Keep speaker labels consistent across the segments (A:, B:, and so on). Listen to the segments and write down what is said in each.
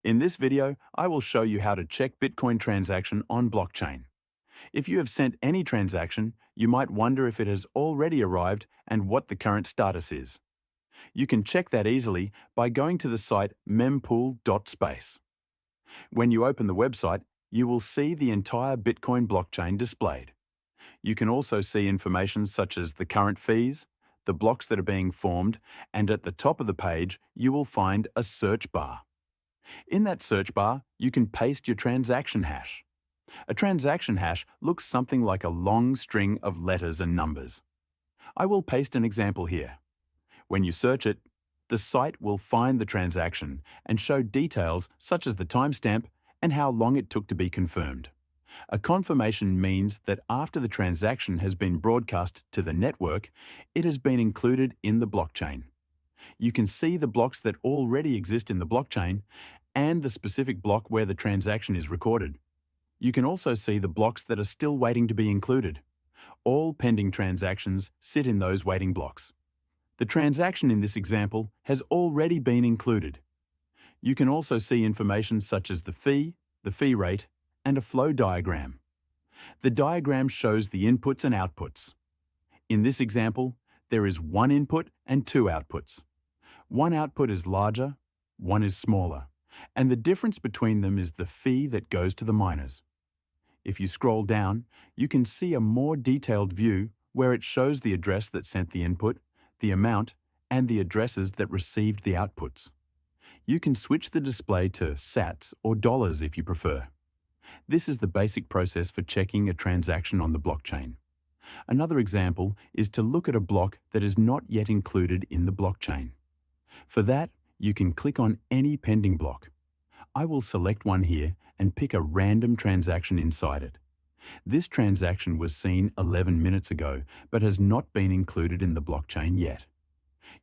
A: In this video, I will show you how to check Bitcoin transaction on blockchain. If you have sent any transaction, you might wonder if it has already arrived and what the current status is. You can check that easily by going to the site mempool.space. When you open the website, you will see the entire Bitcoin blockchain displayed. You can also see information such as the current fees, the blocks that are being formed, and at the top of the page, you will find a search bar. In that search bar, you can paste your transaction hash. A transaction hash looks something like a long string of letters and numbers. I will paste an example here. When you search it, the site will find the transaction and show details such as the timestamp and how long it took to be confirmed. A confirmation means that after the transaction has been broadcast to the network, it has been included in the blockchain. You can see the blocks that already exist in the blockchain and the specific block where the transaction is recorded. You can also see the blocks that are still waiting to be included. All pending transactions sit in those waiting blocks. The transaction in this example has already been included. You can also see information such as the fee rate, and a flow diagram. The diagram shows the inputs and outputs. In this example, there is one input and two outputs. One output is larger, one is smaller, and the difference between them is the fee that goes to the miners. If you scroll down, you can see a more detailed view where it shows the address that sent the input, the amount, and the addresses that received the outputs. You can switch the display to sats or dollars if you prefer. This is the basic process for checking a transaction on the blockchain. Another example is to look at a block that is not yet included in the blockchain. For that, you can click on any pending block. I will select one here and pick a random transaction inside it. This transaction was seen 11 minutes ago, but has not been included in the blockchain yet.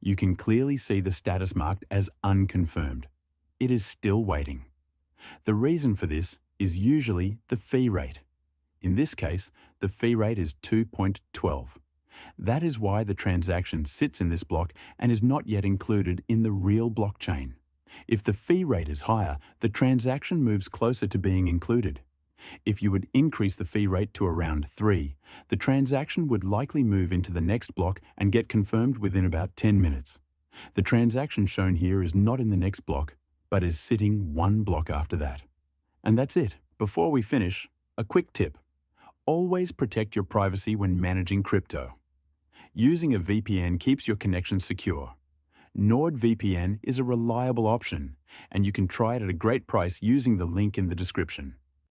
A: You can clearly see the status marked as unconfirmed. It is still waiting. The reason for this is usually the fee rate. In this case, the fee rate is 2.12. That is why the transaction sits in this block and is not yet included in the real blockchain. If the fee rate is higher, the transaction moves closer to being included. If you would increase the fee rate to around 3, the transaction would likely move into the next block and get confirmed within about 10 minutes. The transaction shown here is not in the next block, but is sitting one block after that. And that's it. Before we finish, a quick tip. Always protect your privacy when managing crypto. Using a VPN keeps your connection secure. NordVPN is a reliable option, and you can try it at a great price using the link in the description.